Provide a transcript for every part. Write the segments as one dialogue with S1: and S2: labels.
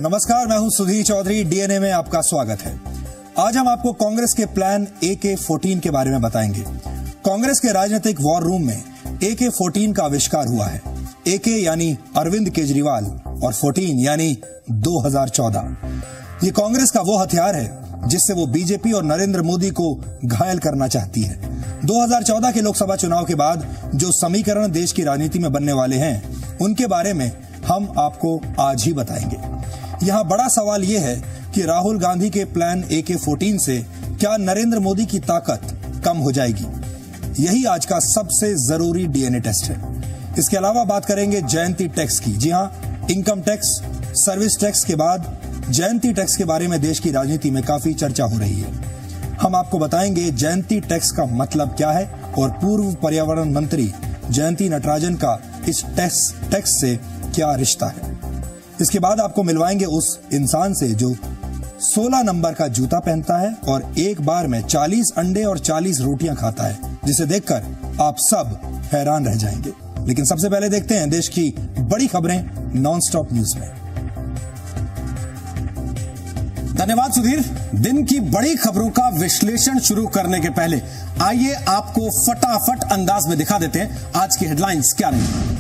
S1: नमस्कार, मैं हूं सुधीर चौधरी। डीएनए में आपका स्वागत है। आज हम आपको कांग्रेस के प्लान AK-14 के बारे में बताएंगे। कांग्रेस के राजनीतिक वॉर रूम में AK-14 का आविष्कार हुआ है। AK यानी अरविंद केजरीवाल और 14 यानी 2014। ये कांग्रेस का वो हथियार है जिससे वो बीजेपी और नरेंद्र मोदी को घायल करना चाहती है। 2014 के लोकसभा चुनाव के बाद जो समीकरण देश की राजनीति में बनने वाले हैं, उनके बारे में हम आपको आज ही बताएंगे। यहाँ बड़ा सवाल ये है कि राहुल गांधी के प्लान AK-14 से क्या नरेंद्र मोदी की ताकत कम हो जाएगी? यही आज का सबसे जरूरी डीएनए टेस्ट है। इसके अलावा बात करेंगे जयंती टैक्स की। जी हाँ, इनकम टैक्स, सर्विस टैक्स के बाद जयंती टैक्स के बारे में देश की राजनीति में काफी चर्चा हो रही है। हम आपको बताएंगे जयंती टैक्स का मतलब क्या है और पूर्व पर्यावरण मंत्री जयंती नटराजन का इस टैक्स से क्या रिश्ता है। इसके बाद आपको मिलवाएंगे उस इंसान से जो 16 नंबर का जूता पहनता है और एक बार में 40 अंडे और 40 रोटियां खाता है, जिसे देखकर आप सब हैरान रह जाएंगे। लेकिन सबसे पहले देखते हैं देश की बड़ी खबरें नॉनस्टॉप न्यूज में।
S2: धन्यवाद सुधीर। दिन की बड़ी खबरों का विश्लेषण शुरू करने के पहले आइए आपको फटाफट अंदाज में दिखा देते हैं आज की हेडलाइंस क्या रही।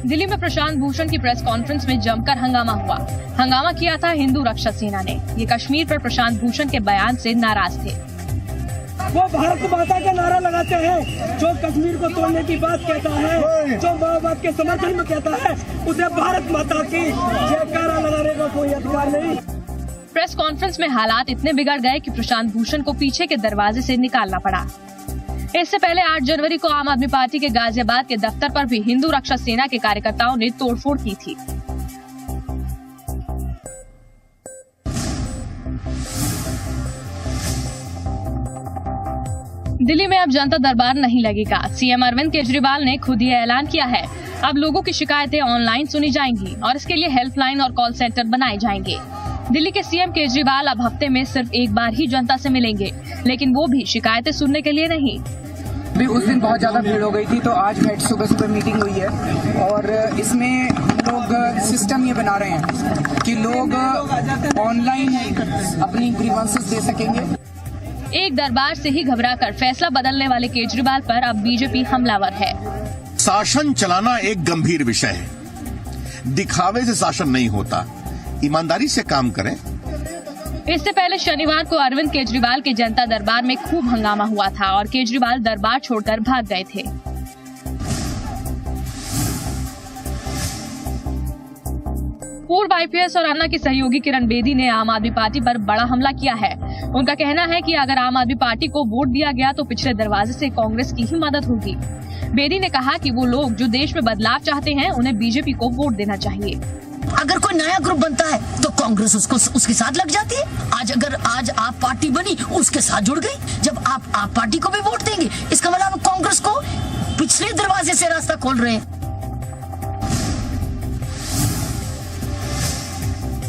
S3: दिल्ली में प्रशांत भूषण की प्रेस कॉन्फ्रेंस में जमकर हंगामा हुआ। हंगामा किया था हिंदू रक्षा सेना ने। ये कश्मीर पर प्रशांत भूषण के बयान से नाराज थे।
S4: वो भारत माता का नारा लगाते हैं, जो कश्मीर को तोड़ने की बात कहता है, जो माओवाद के समर्थन में कहता है, उसे भारत माता की जयकारा लगाने का कोई अधिकार नहीं।
S3: प्रेस कॉन्फ्रेंस में हालात इतने बिगड़ गए कि प्रशांत भूषण को पीछे के दरवाजे से निकालना पड़ा। इससे पहले 8 जनवरी को आम आदमी पार्टी के गाजियाबाद के दफ्तर पर भी हिंदू रक्षा सेना के कार्यकर्ताओं ने तोड़फोड़ की थी। दिल्ली में अब जनता दरबार नहीं लगेगा। सीएम अरविंद केजरीवाल ने खुद ये ऐलान किया है। अब लोगों की शिकायतें ऑनलाइन सुनी जाएंगी और इसके लिए हेल्पलाइन और कॉल सेंटर बनाए जाएंगे। दिल्ली के सीएम केजरीवाल अब हफ्ते में सिर्फ एक बार ही जनता से मिलेंगे, लेकिन वो भी शिकायतें सुनने के लिए नहीं।
S5: भी उस दिन बहुत ज्यादा भीड़ हो गई थी, तो आज सुबह मीटिंग हुई है और इसमें लोग सिस्टम ये बना रहे हैं कि लोग ऑनलाइन अपनी ग्रीवेंसेस दे सकेंगे।
S3: एक दरबार से ही घबराकर फैसला बदलने वाले केजरीवाल पर अब बीजेपी हमलावर है।
S6: शासन चलाना एक गंभीर विषय है। दिखावे से शासन नहीं होता, ईमानदारी से काम करें।
S3: इससे पहले शनिवार को अरविंद केजरीवाल के जनता दरबार में खूब हंगामा हुआ था और केजरीवाल दरबार छोड़कर भाग गए थे। पूर्व IPS और अन्ना की सहयोगी किरण बेदी ने आम आदमी पार्टी पर बड़ा हमला किया है। उनका कहना है कि अगर आम आदमी पार्टी को वोट दिया गया तो पिछले दरवाजे से कांग्रेस की ही मदद होगी। बेदी ने कहा कि वो लोग जो देश में बदलाव चाहते हैं, उन्हें बीजेपी को वोट देना चाहिए।
S7: अगर कोई नया ग्रुप बनता है तो कांग्रेस उसके साथ लग जाती है। आज आप पार्टी बनी, उसके साथ जुड़ गई। जब आप पार्टी को भी वोट देंगे, इसका मतलब कांग्रेस को पिछले दरवाजे से रास्ता खोल रहे हैं।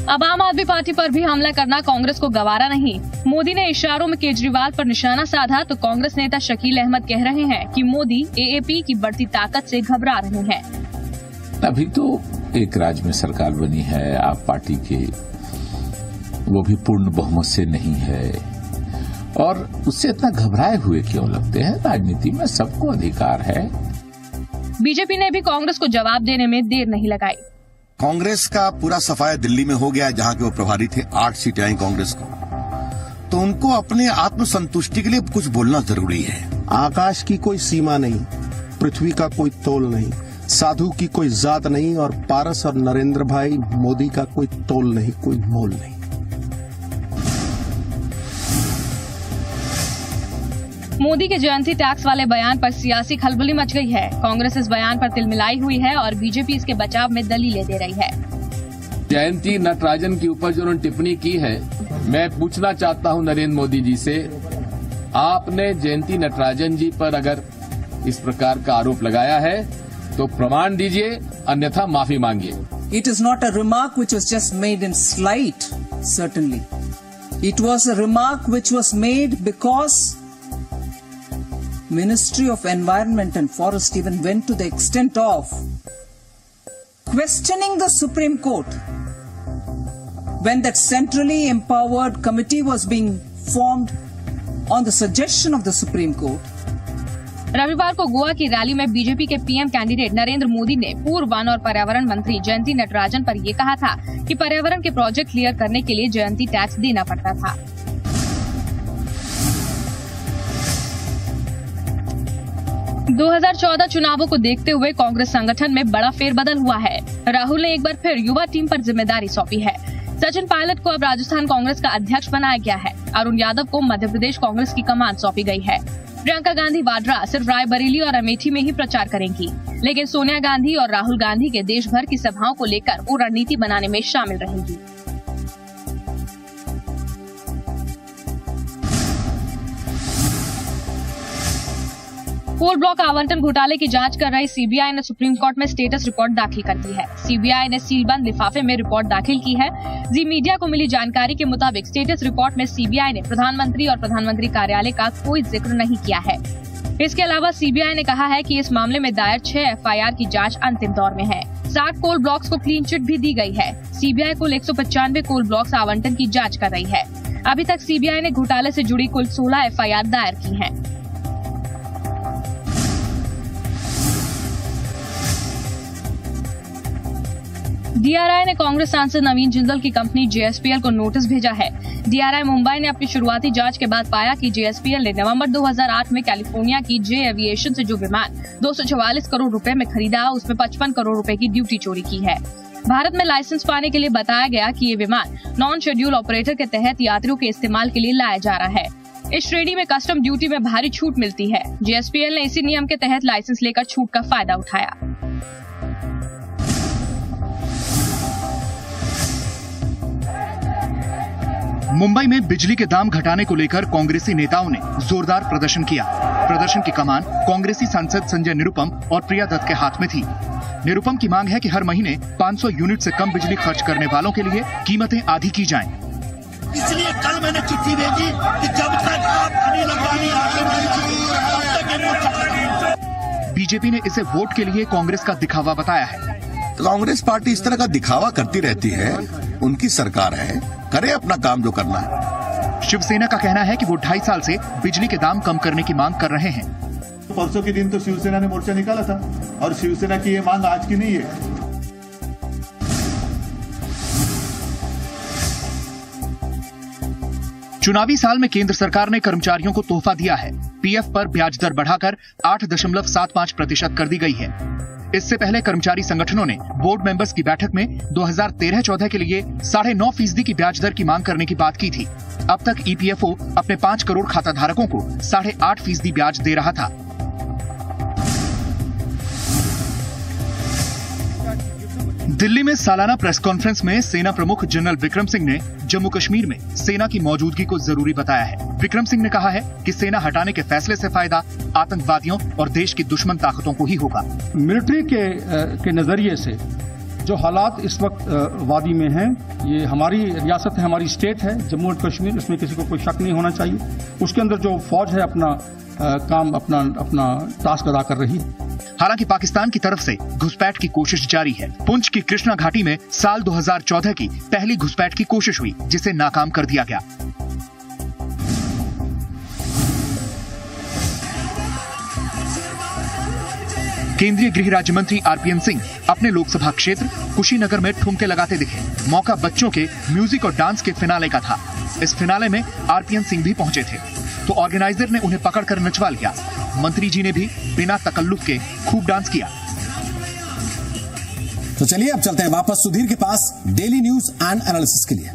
S3: अब आम आदमी पार्टी पर भी हमला करना कांग्रेस को गवारा नहीं। मोदी ने इशारों में केजरीवाल पर निशाना साधा तो कांग्रेस नेता शकील अहमद कह रहे हैं कि मोदी AAP की बढ़ती ताकत से घबरा रहे हैं।
S8: अभी तो एक राज्य में सरकार बनी है आप पार्टी के, वो भी पूर्ण बहुमत से नहीं है, और उससे इतना घबराए हुए क्यों लगते हैं? राजनीति में सबको अधिकार है।
S3: बीजेपी ने भी कांग्रेस को जवाब देने में देर नहीं लगाई।
S6: कांग्रेस का पूरा सफाया दिल्ली में हो गया, जहां के वो प्रभारी थे। 8 सीटें आई कांग्रेस को, तो उनको अपने आत्मसंतुष्टि के लिए कुछ बोलना जरूरी है।
S9: आकाश की कोई सीमा नहीं, पृथ्वी का कोई तोल नहीं, साधु की कोई जात नहीं और पारस और नरेंद्र भाई मोदी का कोई तोल नहीं, कोई मोल नहीं।
S3: मोदी के जयंती टैक्स वाले बयान पर सियासी खलबली मच गई है। कांग्रेस इस बयान पर तिलमिलाई हुई है और बीजेपी इसके बचाव में दलीलें दे रही है।
S10: जयंती नटराजन के ऊपर जो उन्होंने टिप्पणी की है, मैं पूछना चाहता हूं नरेंद्र मोदी जी से, आपने जयंती नटराजन जी पर अगर इस प्रकार का आरोप लगाया है तो प्रमाण दीजिए, अन्यथा माफी मांगिए।
S5: It is not a remark which was just made in slight, certainly. It was a remark which was made because Ministry of Environment and Forest even went to the extent of
S11: questioning the Supreme Court when that centrally empowered committee was being formed on the suggestion of the Supreme Court.
S3: रविवार को गोवा की rally में BJP के PM candidate Narendra Modi ने पूर्व one और पर्यावरण मंत्री जयंती नटराजन पर ये कहा था कि पर्यावरण के प्रोजेक्ट क्लियर करने के लिए जयंती टैक्स देना पड़ता था। – 2014 चुनावों को देखते हुए कांग्रेस संगठन में बड़ा फेरबदल हुआ है। राहुल ने एक बार फिर युवा टीम पर जिम्मेदारी सौंपी है। सचिन पायलट को अब राजस्थान कांग्रेस का अध्यक्ष बनाया गया है। अरुण यादव को मध्य प्रदेश कांग्रेस की कमान सौंपी गई है। प्रियंका गांधी वाड्रा सिर्फ रायबरेली और अमेठी में ही प्रचार करेंगी, लेकिन सोनिया गांधी और राहुल गांधी के देश भर की सभाओं को लेकर वो रणनीति बनाने में शामिल रहेंगी। कोल ब्लॉक आवंटन घोटाले की जांच कर रही सीबीआई ने सुप्रीम कोर्ट में स्टेटस रिपोर्ट दाखिल कर दी है। सीबीआई ने सीलबंद लिफाफे में रिपोर्ट दाखिल की है। जी मीडिया को मिली जानकारी के मुताबिक स्टेटस रिपोर्ट में सीबीआई ने प्रधानमंत्री और प्रधानमंत्री कार्यालय का कोई जिक्र नहीं किया है। इसके अलावा सीबीआई ने कहा है कि इस मामले में दायर 6 एफआईआर की जांच अंतिम दौर में है। 60 कोल ब्लॉक्स को क्लीन चिट भी दी गई है। सीबीआई कुल 195 कोल ब्लॉक्स आवंटन की जाँच कर रही है। अभी तक सीबीआई ने घोटाले से जुड़ी कुल 16 एफआईआर दायर की है। डीआरआई ने कांग्रेस सांसद नवीन जिंदल की कंपनी जेएसपीएल को नोटिस भेजा है। डीआरआई मुंबई ने अपनी शुरुआती जांच के बाद पाया कि जेएसपीएल ने नवंबर 2008 में कैलिफोर्निया की जे एविएशन से जो विमान 244 करोड़ रुपए में खरीदा, उसमें 55 करोड़ रुपए की ड्यूटी चोरी की है। भारत में लाइसेंस पाने के लिए बताया गया कि ये विमान नॉन शेड्यूल ऑपरेटर के तहत यात्रियों के इस्तेमाल के लिए लाया जा रहा है। इस श्रेणी में कस्टम ड्यूटी में भारी छूट मिलती है। जेएसपीएल ने इसी नियम के तहत लाइसेंस लेकर छूट का फायदा उठाया।
S12: मुंबई में बिजली के दाम घटाने को लेकर कांग्रेसी नेताओं ने जोरदार प्रदर्शन किया। प्रदर्शन की कमान कांग्रेसी सांसद संजय निरुपम और प्रिया दत्त के हाथ में थी। निरुपम की मांग है कि हर महीने 500 यूनिट से कम बिजली खर्च करने वालों के लिए कीमतें आधी की जाएं।
S6: इसलिए कल मैंने चिट्ठी भेजी कि जब तक आप अनिल अंबानी
S12: बीजेपी ने इसे वोट के लिए कांग्रेस का दिखावा बताया है।
S6: कांग्रेस पार्टी इस तरह का दिखावा करती रहती है। उनकी सरकार है, करे अपना काम जो करना है।
S12: शिवसेना का कहना है कि वो 2.5 साल से बिजली के दाम कम करने की मांग कर रहे हैं।
S13: परसों के दिन तो शिवसेना ने मोर्चा निकाला था और शिवसेना की ये मांग आज की नहीं है।
S12: चुनावी साल में केंद्र सरकार ने कर्मचारियों को तोहफा दिया है। पीएफ पर ब्याज दर बढ़ाकर 8.75% कर दी गई है। इससे पहले कर्मचारी संगठनों ने बोर्ड मेंबर्स की बैठक में 2013-14 के लिए 9.5% की ब्याज दर की मांग करने की बात की थी। अब तक ईपीएफओ अपने 5 करोड़ खाता धारकों को 8.5% ब्याज दे रहा था। दिल्ली में सालाना प्रेस कॉन्फ्रेंस में सेना प्रमुख जनरल विक्रम सिंह ने जम्मू कश्मीर में सेना की मौजूदगी को जरूरी बताया है। विक्रम सिंह ने कहा है कि सेना हटाने के फैसले से फायदा आतंकवादियों और देश की दुश्मन ताकतों को ही होगा।
S14: मिलिट्री के नजरिए से जो हालात इस वक्त वादी में हैं, ये हमारी रियासत है, हमारी स्टेट है जम्मू और कश्मीर, इसमें किसी को कोई शक नहीं होना चाहिए। उसके अंदर जो फौज है अपना काम अपना टास्क अदा कर रही है।
S12: हालांकि पाकिस्तान की तरफ से घुसपैठ की कोशिश जारी है। पुंछ की कृष्णा घाटी में साल 2014 की पहली घुसपैठ की कोशिश हुई, जिसे नाकाम कर दिया गया। केंद्रीय गृह राज्य मंत्री आरपीएन सिंह अपने लोकसभा क्षेत्र कुशीनगर में ठुमके लगाते दिखे। मौका बच्चों के म्यूजिक और डांस के फिनाले का था। इस फिनाले में आरपीएन सिंह भी पहुंचे थे, तो ऑर्गेनाइजर ने उन्हें पकड़कर नचवा लिया। मंत्री जी ने भी बिना तकल्लुफ के खूब डांस किया।
S2: तो चलिए अब चलते हैं वापस सुधीर के पास डेली न्यूज एंड एनालिसिस के लिए।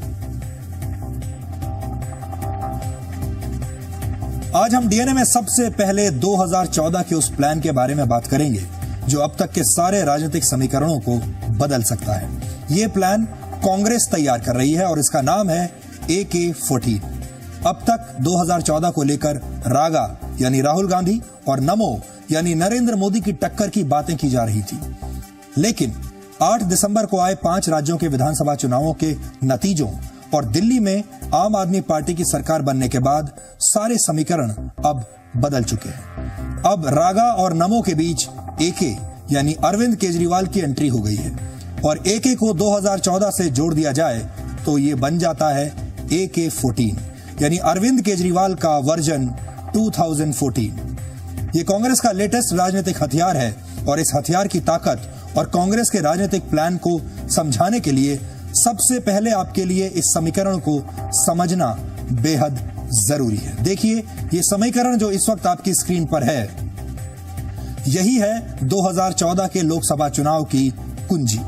S1: आज हम डीएनए में सबसे पहले 2014 के उस प्लान के बारे में बात करेंगे जो अब तक के सारे राजनीतिक समीकरणों को बदल सकता है। यह प्लान कांग्रेस तैयार कर रही है और इसका नाम है AK-14। अब तक 2014 को लेकर रागा यानी राहुल गांधी और नमो यानी नरेंद्र मोदी की टक्कर की बातें की जा रही थी, लेकिन 8 दिसंबर को आए 5 राज्यों के विधानसभा चुनावों के नतीजों और दिल्ली में आम आदमी पार्टी की सरकार बनने के बाद सारे समीकरण अब बदल चुके हैं। अब रागा और नमो के बीच AK यानी अरविंद केजरीवाल की एंट्री हो गई है। और AK को 2014 से जोड़ दिया जाए तो ये बन जाता है AK-14, यानी अरविंद केजरीवाल का वर्जन 2014। ये कांग्रेस का लेटेस्ट राजनीतिक हथियार है और इस हथियार की ताकत और कांग्रेस के राजनीतिक प्लान को समझाने के लिए सबसे पहले आपके लिए इस समीकरण को समझना बेहद जरूरी है। देखिए, ये समीकरण जो इस वक्त आपकी स्क्रीन पर है, यही है 2014 के लोकसभा चुनाव की कुंजी।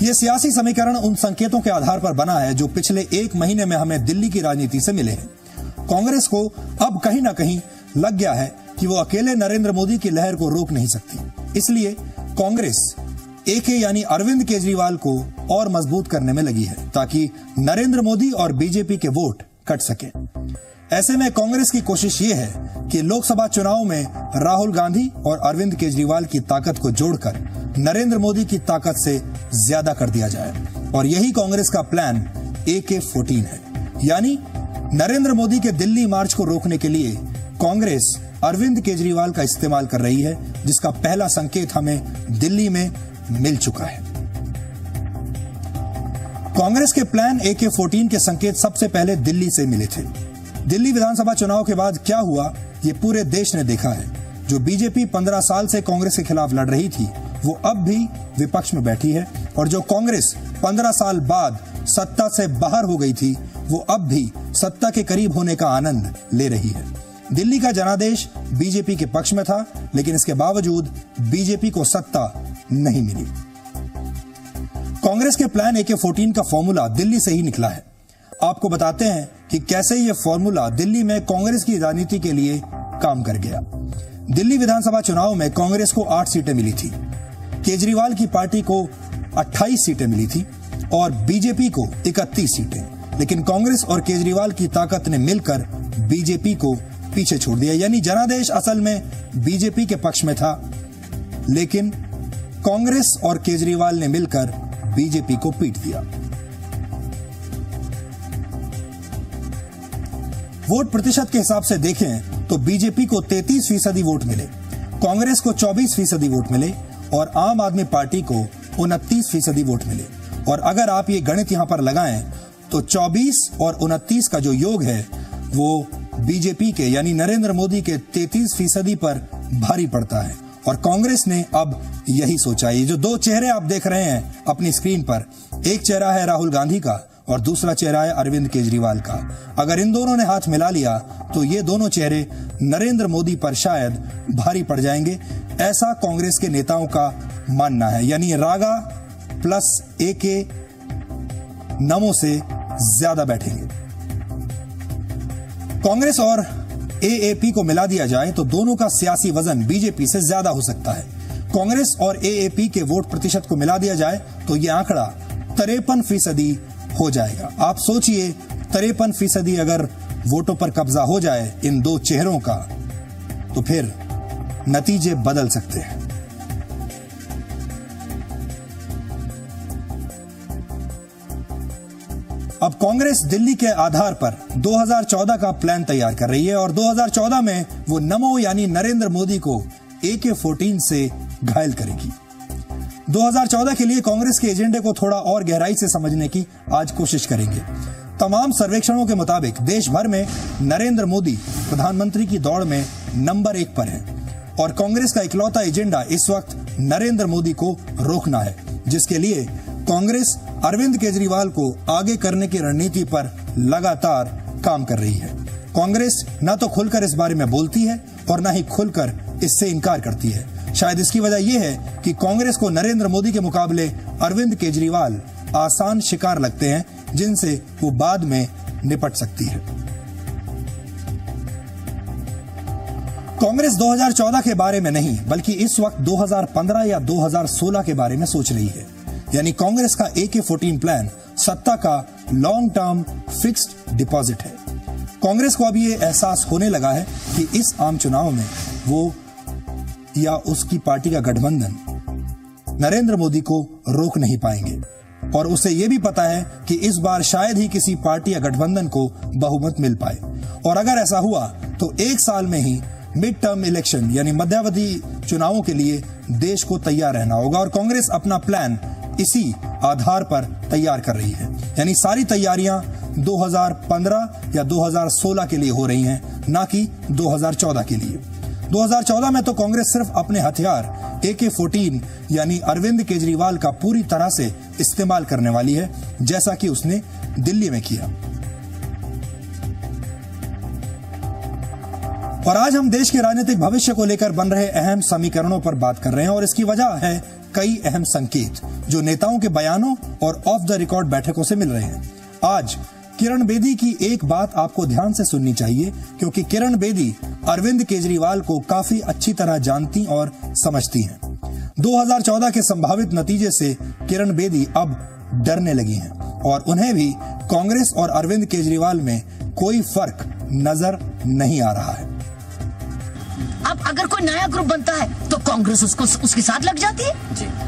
S1: यह सियासी समीकरण उन संकेतों के आधार पर बना है जो पिछले एक महीने में हमें दिल्ली की राजनीति से मिले हैं। कांग्रेस को अब कहीं ना कहीं लग गया है कि वो अकेले नरेंद्र मोदी की लहर को रोक नहीं सकती। इसलिए कांग्रेस AK यानी अरविंद केजरीवाल को और मजबूत करने में लगी है ताकि नरेंद्र मोदी और बीजेपी के वोट कट सके। ऐसे में कांग्रेस की कोशिश ये है कि लोकसभा चुनाव में राहुल गांधी और अरविंद केजरीवाल की ताकत को जोड़कर नरेंद्र मोदी की ताकत से ज्यादा कर दिया जाए, और यही कांग्रेस का प्लान AK-14 है। यानी नरेंद्र मोदी के दिल्ली मार्च को रोकने के लिए कांग्रेस अरविंद केजरीवाल का इस्तेमाल कर रही है, जिसका पहला संकेत हमें दिल्ली में मिल चुका है। कांग्रेस के प्लान AK-14 के संकेत सबसे पहले दिल्ली से मिले थे। दिल्ली विधानसभा चुनाव के बाद क्या हुआ, ये पूरे देश ने देखा है। जो बीजेपी 15 साल से कांग्रेस के खिलाफ लड़ रही थी, वो अब भी विपक्ष में बैठी है, और जो कांग्रेस 15 साल बाद सत्ता से बाहर हो गई थी, वो अब भी सत्ता के करीब होने का आनंद ले रही है। दिल्ली का जनादेश बीजेपी के पक्ष में था, लेकिन इसके बावजूद बीजेपी को सत्ता नहीं मिली। कांग्रेस के प्लान AK-14 का फॉर्मूला दिल्ली से ही निकला है। आपको बताते हैं कि कैसे ये फॉर्मूला दिल्ली में कांग्रेस की राजनीति के लिए काम कर गया। दिल्ली विधानसभा चुनाव में कांग्रेस को 8 सीटें मिली थी, केजरीवाल की पार्टी को 28 सीटें मिली थी और बीजेपी को 31 सीटें। लेकिन कांग्रेस और केजरीवाल की ताकत ने मिलकर बीजेपी को पीछे छोड़ दिया। यानी जनादेश असल में बीजेपी के पक्ष में था, लेकिन कांग्रेस और केजरीवाल ने मिलकर बीजेपी को पीट दिया। वोट प्रतिशत के हिसाब से देखें तो बीजेपी को 33% वोट मिले, कांग्रेस को 24% वोट मिले और आम आदमी पार्टी को 29% वोट मिले। और अगर आप ये गणित यहां पर लगाएं तो 24 और 29 का जो योग है वो बीजेपी के यानी नरेंद्र मोदी के 33% पर भारी पड़ता है। और कांग्रेस ने अब यही सोचा। ये जो दो चेहरे आप देख रहे हैं अपनी स्क्रीन पर, एक चेहरा है राहुल गांधी का और दूसरा चेहरा है अरविंद केजरीवाल का। अगर इन दोनों ने हाथ मिला लिया तो ये दोनों चेहरे नरेंद्र मोदी पर शायद भारी पड़ जाएंगे, ऐसा कांग्रेस के नेताओं का मानना है। यानी रागा प्लस AK नमो से ज्यादा बैठेंगे। कांग्रेस और AAP को मिला दिया जाए तो दोनों का सियासी वजन बीजेपी से ज्यादा हो सकता है। कांग्रेस और AAP के वोट प्रतिशत को मिला दिया जाए तो यह आंकड़ा 53% हो जाएगा। आप सोचिए, 53% अगर वोटों पर कब्जा हो जाए इन दो चेहरों का, तो फिर नतीजे बदल सकते हैं। अब कांग्रेस दिल्ली के आधार पर 2014 का प्लान तैयार कर रही है और 2014 में वो नमो यानी नरेंद्र मोदी को AK-14 से घायल करेगी। 2014 के लिए कांग्रेस के एजेंडे को थोड़ा और गहराई से समझने की आज कोशिश करेंगे। तमाम सर्वेक्षणों के मुताबिक देश भर में नरेंद्र मोदी प्रधानमंत्री की दौड़ में नंबर 1 पर है और कांग्रेस का इकलौता एजेंडा इस वक्त नरेंद्र मोदी को रोकना है, जिसके लिए कांग्रेस अरविंद केजरीवाल को आगे करने की रणनीति पर लगातार काम कर रही है। कांग्रेस न तो खुलकर इस बारे में बोलती है और न ही खुलकर इससे इनकार करती है। शायद इसकी वजह यह है कि कांग्रेस को नरेंद्र मोदी के मुकाबले अरविंद केजरीवाल आसान शिकार लगते हैं, जिनसे वो बाद में निपट सकती है। कांग्रेस 2014 के बारे में नहीं बल्कि इस वक्त 2015 या 2016 के बारे में सोच रही है। यानी कांग्रेस का AK-14 प्लान सत्ता का लॉन्ग टर्म फिक्स्ड डिपॉजिट है। कांग्रेस को अब ये एहसास होने लगा है कि इस आम चुनाव में वो या उसकी पार्टी का गठबंधन नरेंद्र मोदी को रोक नहीं पाएंगे और उसे यह भी पता है कि इस बार शायद ही किसी पार्टी या गठबंधन को बहुमत मिल पाए और अगर ऐसा हुआ तो 1 साल में ही मिड टर्म इलेक्शन यानी मध्यावधि चुनावों के लिए देश को तैयार रहना होगा और कांग्रेस अपना प्लान इसी आधार पर तैयार कर रही है। यानी सारी तैयारियां 2015 या 2016 के लिए हो रही हैं, ना कि 2014 के लिए। 2014 में तो कांग्रेस सिर्फ अपने हथियार AK-14 यानी अरविंद केजरीवाल का पूरी तरह से इस्तेमाल करने वाली है, जैसा कि उसने दिल्ली में किया। और आज हम देश के राजनीतिक भविष्य को लेकर बन रहे अहम समीकरणों पर बात कर रहे हैं और इसकी वजह है कई अहम संकेत जो नेताओं के बयानों और ऑफ द रिकॉर्ड बैठकों से मिल रहे हैं। आज किरण बेदी की एक बात आपको ध्यान से सुननी चाहिए, क्योंकि किरण बेदी अरविंद केजरीवाल को काफी अच्छी तरह जानती और समझती हैं। 2014 के संभावित नतीजे से किरण बेदी अब डरने लगी हैं और उन्हें भी कांग्रेस और अरविंद केजरीवाल में कोई फर्क नजर नहीं आ रहा है।
S7: अब अगर कोई नया ग्रुप बनता है तो कांग्रेस उसको उसके साथ लग जाती है,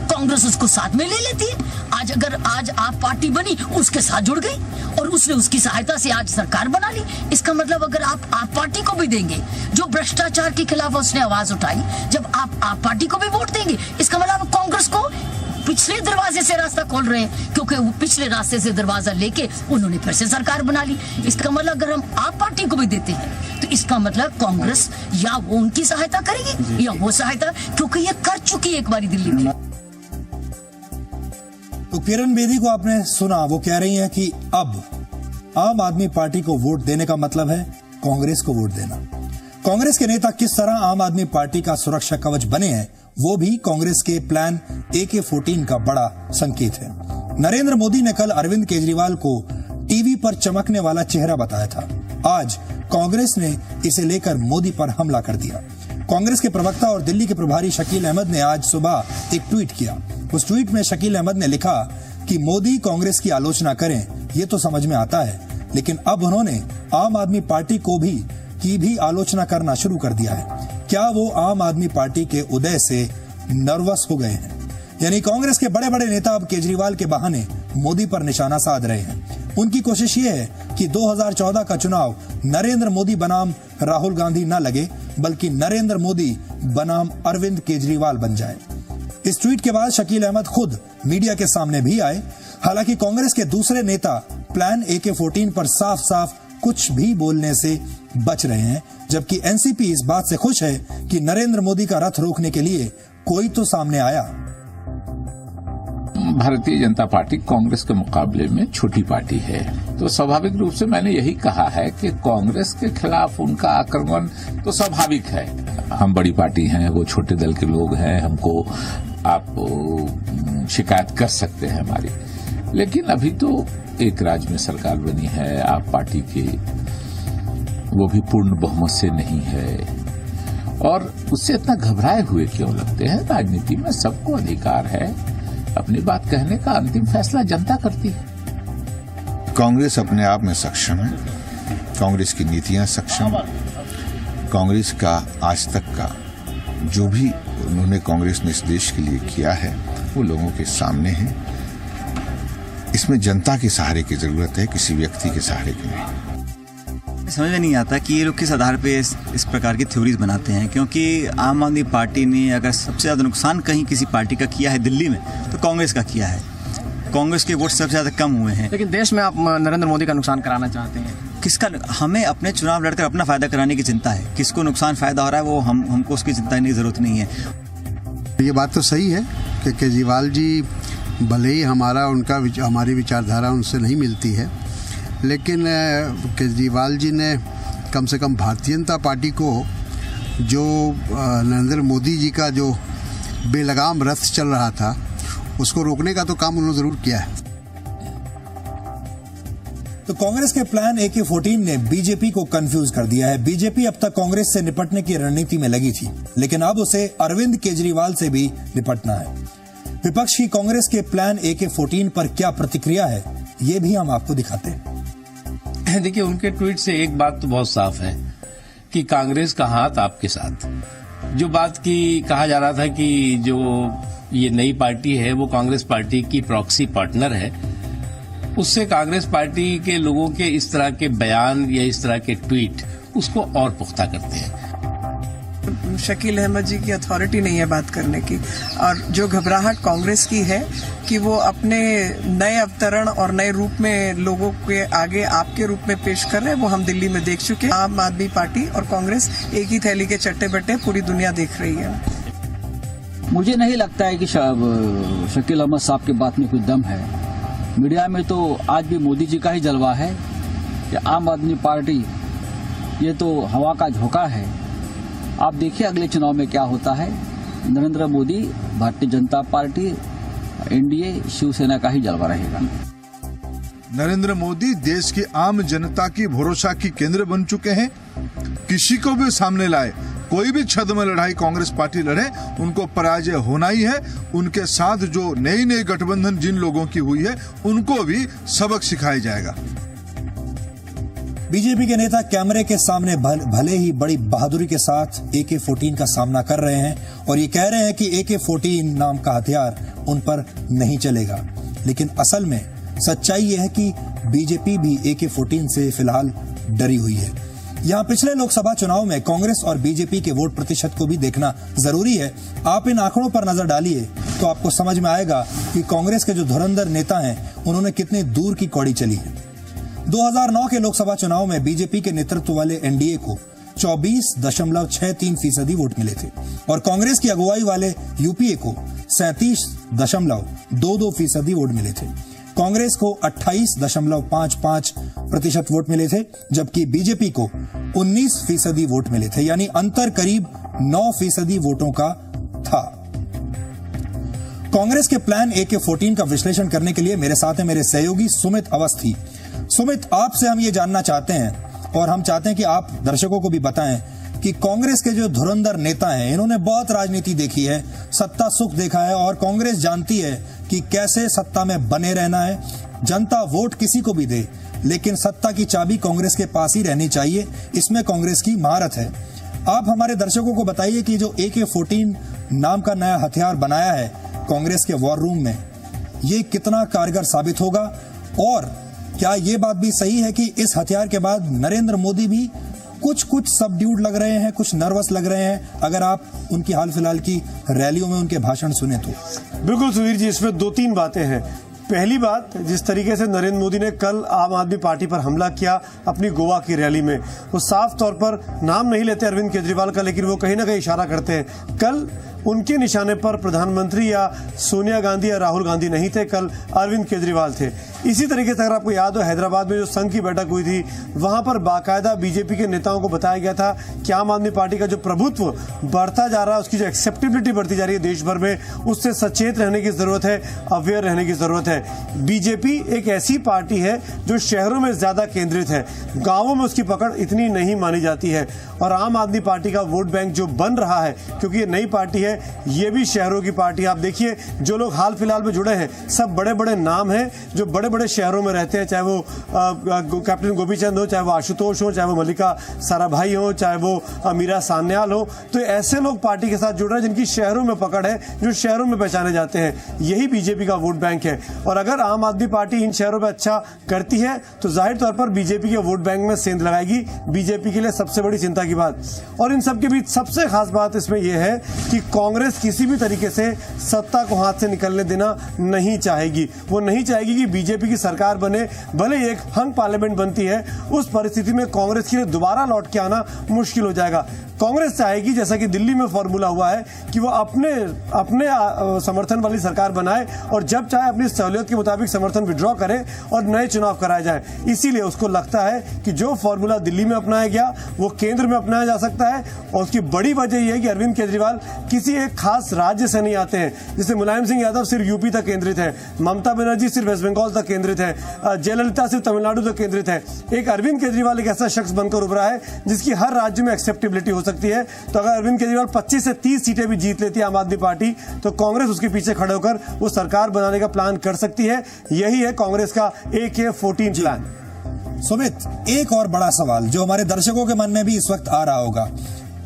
S7: कांग्रेस उसको साथ में ले लेती है। आज आप पार्टी बनी, उसके साथ जुड़ गई और उसने उसकी सहायता से आज सरकार बना ली। इसका मतलब अगर आप पार्टी को भी देंगे, जो भ्रष्टाचार के खिलाफ उसने आवाज उठाई, जब आप पार्टी को भी वोट देंगे, इसका मतलब कांग्रेस को पिछले दरवाजे से रास्ता खोल रहे हैं, क्योंकि वो पिछले रास्ते से दरवाजा लेके उन्होंने फिर से सरकार बना ली। इसका मतलब अगर हम आप पार्टी को भी देते हैं तो इसका मतलब कांग्रेस या वो उनकी सहायता करेगी या वो सहायता, क्योंकि ये कर चुकी है एक बारी दिल्ली में।
S1: तो किरण बेदी को आपने सुना, वो कह रही हैं कि अब आम आदमी पार्टी को वोट देने का मतलब है कांग्रेस को वोट देना। कांग्रेस के नेता किस तरह आम आदमी पार्टी का सुरक्षा कवच बने हैं, वो भी कांग्रेस के प्लान AK-14 का बड़ा संकेत है। नरेंद्र मोदी ने कल अरविंद केजरीवाल को टीवी पर चमकने वाला चेहरा बताया था। आज कांग्रेस ने इसे लेकर मोदी पर हमला कर दिया। कांग्रेस के प्रवक्ता और दिल्ली के प्रभारी शकील अहमद ने आज सुबह एक ट्वीट किया। उस ट्वीट में शकील अहमद ने लिखा कि मोदी कांग्रेस की आलोचना करें, ये तो समझ में आता है, लेकिन अब उन्होंने आम आदमी पार्टी को भी आलोचना करना शुरू कर दिया है। क्या वो आम आदमी पार्टी के उदय से नर्वस हो गए हैं? यानी कांग्रेस के बड़े बड़े नेता अब केजरीवाल के बहाने मोदी पर निशाना साध रहे हैं। उनकी कोशिश ये है कि 2014 का चुनाव नरेंद्र मोदी बनाम राहुल गांधी न लगे, बल्कि नरेंद्र मोदी बनाम अरविंद केजरीवाल बन जाए। इस ट्वीट के बाद शकील अहमद खुद मीडिया के सामने भी आए। हालांकि कांग्रेस के दूसरे नेता प्लान AK-14 पर साफ साफ कुछ भी बोलने से बच रहे हैं, जबकि एनसीपी इस बात से खुश है कि नरेंद्र मोदी का रथ रोकने के लिए कोई तो सामने आया।
S8: भारतीय जनता पार्टी कांग्रेस के मुकाबले में छोटी पार्टी है, तो स्वाभाविक रूप से मैंने यही कहा है कि कांग्रेस के खिलाफ उनका आक्रमण तो स्वाभाविक है। हम बड़ी पार्टी हैं, वो छोटे दल के लोग हैं, हमको आप शिकायत कर सकते हैं हमारी, लेकिन अभी तो एक राज्य में सरकार बनी है, आप पार्टी के वो भी पूर्ण बहुमत से नहीं है, और उससे इतना घबराए हुए क्यों लगते हैं? राजनीति में सबको अधिकार है, अपनी बात कहने का अंतिम फैसला जनता करती है।
S6: कांग्रेस अपने आप में सक्षम है, कांग्रेस की नीतियां सक्षम है, कांग्रेस का आज तक का जो भी उन्होंने कांग्रेस ने इस देश के लिए किया है वो लोगों के सामने है। इसमें जनता के सहारे की जरूरत है, किसी व्यक्ति के सहारे की नहीं।
S15: समझ में नहीं आता कि ये लोग किस आधार पे इस प्रकार की थ्योरीज बनाते हैं, क्योंकि आम आदमी पार्टी ने अगर सबसे ज्यादा नुकसान कहीं किसी पार्टी का किया है दिल्ली में तो कांग्रेस का किया है। कांग्रेस के वोट सबसे ज्यादा कम हुए हैं।
S16: लेकिन देश में आप नरेंद्र मोदी का नुकसान कराना चाहते हैं।
S15: किसका? हमें अपने चुनाव लड़कर अपना फायदा कराने की चिंता है। किसको नुकसान फायदा हो रहा है वो हमको उसकी चिंता करने की जरूरत नहीं है।
S17: ये बात तो सही है कि केजरीवाल जी भले ही हमारी विचारधारा उनसे नहीं मिलती है, लेकिन केजरीवाल जी ने कम से कम भारतीय जनता पार्टी को जो नरेंद्र मोदी जी का जो बेलगाम रथ चल रहा था उसको रोकने का तो काम उन्होंने जरूर किया है।
S1: तो कांग्रेस के प्लान AK-14 ने बीजेपी को कंफ्यूज कर दिया है। बीजेपी अब तक कांग्रेस से निपटने की रणनीति में लगी थी, लेकिन अब उसे अरविंद केजरीवाल से भी निपटना है। विपक्ष की कांग्रेस के प्लान AK-14 पर क्या प्रतिक्रिया है, ये भी हम आपको दिखाते हैं।
S18: देखिए, उनके ट्वीट से एक बात तो बहुत साफ है कि कांग्रेस का हाथ आपके साथ। जो बात की कहा जा रहा था कि जो ये नई पार्टी है वो कांग्रेस पार्टी की प्रॉक्सी पार्टनर है, उससे कांग्रेस पार्टी के लोगों के इस तरह के बयान या इस तरह के ट्वीट उसको और पुख्ता करते हैं।
S19: शकील अहमद जी की अथॉरिटी नहीं है बात करने की, और जो घबराहट कांग्रेस की है कि वो अपने नए अवतरण और नए रूप में लोगों के आगे आपके रूप में पेश कर रहे हैं, वो हम दिल्ली में देख चुके हैं। आम आदमी पार्टी और कांग्रेस एक ही थैली के चट्टे बट्टे पूरी दुनिया देख रही है।
S20: मुझे नहीं लगता है कि शकील अहमद साहब की बात में कोई दम है। मीडिया में तो आज भी मोदी जी का ही जलवा है कि आम आदमी पार्टी ये तो हवा का झोंका है। आप देखिए अगले चुनाव में क्या होता है। नरेंद्र मोदी, भारतीय जनता पार्टी, एनडीए, शिवसेना का ही जलवा रहेगा।
S21: नरेंद्र मोदी देश की आम जनता की भरोसा की केंद्र बन चुके हैं। किसी को भी सामने लाए, कोई भी छद में लड़ाई कांग्रेस पार्टी लड़े, उनको पराजय होना ही है। उनके साथ जो नई नई गठबंधन जिन लोगों की हुई है, उनको भी सबक सिखाया जाएगा।
S1: बीजेपी के नेता कैमरे के सामने भले ही बड़ी बहादुरी के साथ AK-14 का सामना कर रहे हैं और ये कह रहे हैं कि AK-14 नाम का हथियार उन पर नहीं चलेगा, लेकिन असल में सच्चाई ये है कि बीजेपी भी AK-14 से फिलहाल डरी हुई है। यहाँ पिछले लोकसभा चुनाव में कांग्रेस और बीजेपी के वोट प्रतिशत को भी देखना जरूरी है। आप इन आंकड़ों पर नजर डालिए तो आपको समझ में आएगा कि कांग्रेस के जो धुरंधर नेता हैं उन्होंने कितनी दूर की कौड़ी चली है। 2009 के लोकसभा चुनाव में बीजेपी के नेतृत्व वाले एनडीए को 24.63% वोट मिले थे और कांग्रेस की अगुवाई वाले यूपीए को 37.22% वोट मिले थे। कांग्रेस को 28.55% वोट मिले थे, जबकि बीजेपी को 19% वोट मिले थे, यानी अंतर करीब 9% वोटों का था। कांग्रेस के प्लान AK-14 का विश्लेषण करने के लिए मेरे साथ हैं मेरे सहयोगी सुमित अवस्थी। सुमित, आपसे हम ये जानना चाहते हैं और हम चाहते हैं कि आप दर्शकों को भी बताएं कि कांग्रेस के जो धुरंधर नेता हैं, इन्होंने बहुत राजनीति देखी है, सत्ता सुख देखा है और कांग्रेस जानती है कि कैसे सत्ता में बने रहना है। जनता वोट किसी को भी दे, लेकिन सत्ता की चाबी कांग्रेस के पास ही रहनी चाहिए। इसमें कांग्रेस की महारत है। आप हमारे दर्शकों को बताइए कि जो AK-14 नाम का नया हथियार बनाया है कांग्रेस के वॉर रूम में, ये कितना कारगर साबित होगा और क्या ये बात भी सही है कि इस हथियार के बाद नरेंद्र मोदी भी कुछ सबड्यूड लग रहे हैं, कुछ नर्वस लग रहे हैं, अगर आप उनकी हाल फिलहाल की रैलियों में उनके भाषण सुने तो?
S9: बिल्कुल सुधीर जी, इसमें 2-3 बातें हैं। पहली बात, जिस तरीके से नरेंद्र मोदी ने कल आम आदमी पार्टी पर हमला किया अपनी गोवा की रैली में, वो साफ तौर पर नाम नहीं लेते अरविंद केजरीवाल का, लेकिन वो कहीं ना कहीं इशारा करते हैं। कल उनके निशाने पर प्रधानमंत्री या सोनिया गांधी या राहुल गांधी नहीं थे, कल अरविंद केजरीवाल थे। इसी तरीके से अगर आपको याद हो, हैदराबाद में जो संघ की बैठक हुई थी, वहां पर बाकायदा बीजेपी के नेताओं को बताया गया था कि आम आदमी पार्टी का जो प्रभुत्व बढ़ता जा रहा है, उसकी जो एक्सेप्टेबिलिटी बढ़ती जा रही है देश भर में, उससे सचेत रहने की जरूरत है, अवेयर रहने की जरूरत है। बीजेपी एक ऐसी पार्टी है जो शहरों में ज्यादा केंद्रित है, गांवों में उसकी पकड़ इतनी नहीं मानी जाती है। और आम आदमी पार्टी का वोट बैंक जो बन रहा है, क्योंकि ये नई पार्टी है, ये भी शहरों की पार्टी। आप देखिए जो लोग हाल फिलहाल में जुड़े हैं, सब बड़े बड़े नाम हैं जो बड़े बड़े शहरों में रहते हैं, चाहे वो कैप्टन गोपीचंद हो, चाहे वो आशुतोष हो, चाहे वो मल्लिका साराभाई हो, चाहे वो मीरा सान्याल हो। तो ऐसे लोग पार्टी के साथ जुड़ रहे हैं जिनकी शहरों में पकड़ है, जो शहरों में पहचाने जाते हैं। यही बीजेपी का वोट बैंक है। और अगर आम आदमी पार्टी इन शहरों में अच्छा करती है तो जाहिर तौर पर बीजेपी के वोट बैंक में सेंध लगाएगी। बीजेपी के लिए सबसे बड़ी चिंता की बात, और इन सबके बीच सबसे खास बात इसमें यह है कि कांग्रेस किसी भी तरीके से सत्ता को हाथ से निकलने देना नहीं चाहेगी। वो नहीं चाहेगी कि बीजेपी की सरकार बने, भले ही एक हंग पार्लियामेंट बनती है, उस परिस्थिति में कांग्रेस के लिए दोबारा लौट के आना मुश्किल हो जाएगा। कांग्रेस चाहेगी, जैसा कि दिल्ली में फॉर्मूला हुआ है, कि वो अपने समर्थन वाली सरकार बनाए और जब चाहे अपनी सहूलियत के मुताबिक समर्थन विड्रॉ करे और नए चुनाव कराए जाए। इसीलिए उसको लगता है कि जो फॉर्मूला दिल्ली में अपनाया गया वो केंद्र में अपनाया जा सकता है। और उसकी बड़ी वजह यह है कि अरविंद केजरीवाल किसी एक खास राज्य से नहीं आते हैं। जैसे मुलायम सिंह यादव सिर्फ यूपी तक केंद्रित है, ममता बनर्जी सिर्फ वेस्ट बंगाल तक केंद्रित है, जयललिता सिर्फ तमिलनाडु तक केंद्रित है। एक अरविंद केजरीवाल एक ऐसा शख्स बनकर उभरा है जिसकी हर राज्य में एक्सेप्टेबिलिटी हो सकती है। तो अगर अरविंद केजरीवाल 25 से 30 सीटें भी जीत लेती है आम आदमी पार्टी, तो कांग्रेस उसके पीछे खड़े होकर वो सरकार बनाने का प्लान कर सकती है। यही है कांग्रेस का AK-14 प्लान।
S1: सुमित, एक और बड़ा सवाल जो हमारे दर्शकों के मन में भी इस वक्त आ रहा होगा,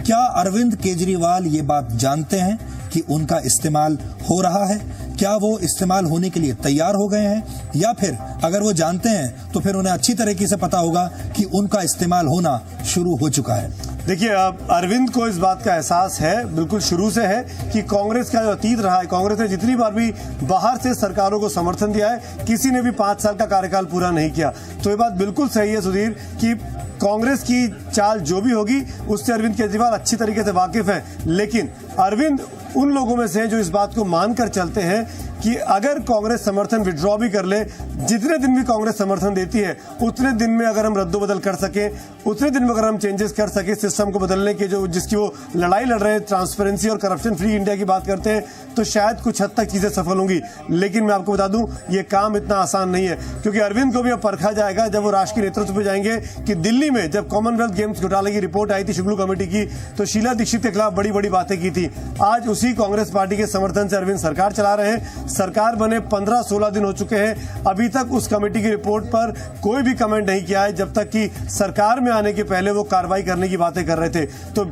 S1: क्या अरविंद केजरीवाल ये बात जानते हैं कि उनका इस्तेमाल हो रहा है? क्या वो इस्तेमाल होने के लिए तैयार हो गए हैं, या फिर अगर वो जानते हैं तो फिर उन्हें अच्छी तरीके से पता होगा कि उनका इस्तेमाल होना शुरू हो चुका है?
S9: देखिए, अरविंद को इस बात का एहसास है, बिल्कुल शुरू से है, कि कांग्रेस का जो अतीत रहा है, कांग्रेस ने जितनी बार भी बाहर से सरकारों को समर्थन दिया है, किसी ने भी 5 साल का कार्यकाल पूरा नहीं किया। तो ये बात बिल्कुल सही है सुधीर कि कांग्रेस की चाल जो भी होगी उससे अरविंद केजरीवाल अच्छी तरीके से वाकिफ है। लेकिन अरविंद उन लोगों में से हैं जो इस बात को मानकर चलते हैं कि अगर कांग्रेस समर्थन विड्रॉ भी कर ले, जितने दिन भी कांग्रेस समर्थन देती है उतने दिन में अगर हम रद्दोबदल कर सके, उतने दिन में अगर हम चेंजेस कर सके सिस्टम को बदलने के, जो जिसकी वो लड़ाई लड़ रहे हैं, ट्रांसपेरेंसी और करप्शन फ्री इंडिया की बात करते हैं, तो शायद कुछ हद तक चीजें सफल होंगी। लेकिन मैं आपको बता दूं, ये काम इतना आसान नहीं है, क्योंकि अरविंद को भी अब परखा जाएगा जब वो राष्ट्रीय नेतृत्व पे जाएंगे कि दिल्ली में जब कॉमनवेल्थ गेम्स घोटाले की रिपोर्ट आई थी शुक्लू कमेटी की, तो शीला दीक्षित के खिलाफ बड़ी बड़ी बातें की थी। आज उसी कांग्रेस पार्टी के समर्थन से अरविंद सरकार चला रहे हैं। सरकार बने 15-16 दिन हो चुके हैं, अभी तक उस कमेटी की रिपोर्ट पर कोई भी कमेंट नहीं किया है, जब तक कि सरकार में आने के पहले वो कार्रवाई करने की बातें कर रहे थे। तो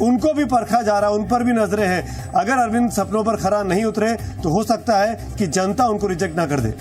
S9: उनको भी परखा जा रहा है, उन पर भी नजरें हैं। अगर अरविंद सपनों पर खरा नहीं उतरे तो हो सकता है कि जनता उनको रिजेक्ट ना कर दे।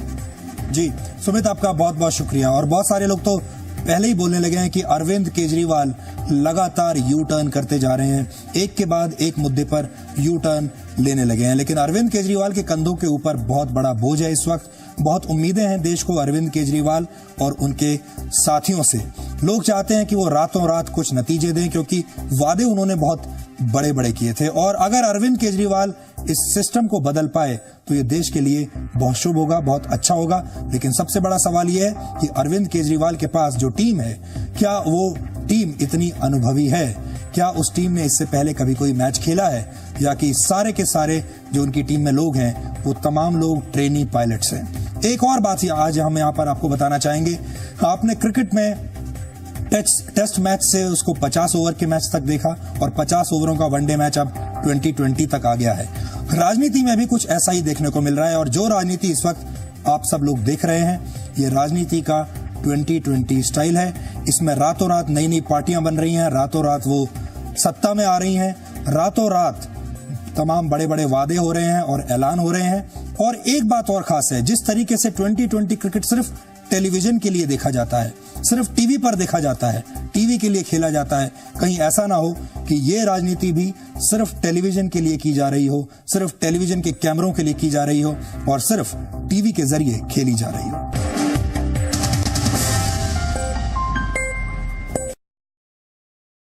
S1: जी सुमित, आपका बहुत बहुत शुक्रिया। और बहुत सारे लोग तो पहले ही बोलने लगे हैं कि अरविंद केजरीवाल लगातार यू टर्न करते जा रहे हैं, एक के बाद एक मुद्दे पर यू टर्न लेने लगे हैं। लेकिन अरविंद केजरीवाल के कंधों के ऊपर बहुत बड़ा बोझ है इस वक्त। बहुत उम्मीदें हैं देश को अरविंद केजरीवाल और उनके साथियों से। लोग चाहते हैं कि वो रातों रात कुछ नतीजे दें, क्योंकि वादे उन्होंने बहुत बड़े बड़े किए थे। और अगर अरविंद केजरीवाल इस सिस्टम को बदल पाए तो ये देश के लिए बहुत शुभ होगा, बहुत अच्छा होगा। लेकिन सबसे बड़ा सवाल ये है कि अरविंद केजरीवाल के पास जो टीम है, क्या वो टीम इतनी अनुभवी है? क्या उस टीम ने इससे पहले कभी कोई मैच खेला है, या कि सारे के सारे जो उनकी टीम में लोग हैं वो तमाम लोग ट्रेनी पायलट्स हैं? एक और बात आज हम यहाँ पर आपको बताना चाहेंगे। आपने क्रिकेट में टेस्ट मैच से उसको 50 ओवर के मैच तक देखा, और 50 ओवरों का वनडे मैच अब 2020 तक आ गया है। राजनीति में भी कुछ ऐसा ही देखने को मिल रहा है। और जो राजनीति इस वक्त आप सब लोग देख रहे हैं, ये राजनीति का 2020 स्टाइल है। इसमें रातों रात नई नई पार्टियां बन रही हैं, रातों रात वो सत्ता में आ रही हैं, रातों रात तमाम बड़े बड़े वादे हो रहे हैं और ऐलान हो रहे हैं। और एक बात और खास है, जिस तरीके से 2020 क्रिकेट सिर्फ टेलीविजन के लिए देखा जाता है, सिर्फ टीवी पर देखा जाता है, टीवी के लिए खेला जाता है, कहीं ऐसा ना हो कि ये राजनीति भी सिर्फ टेलीविजन के लिए की जा रही हो, सिर्फ टेलीविजन के कैमरों के लिए की जा रही हो और सिर्फ टीवी के जरिए खेली जा रही हो।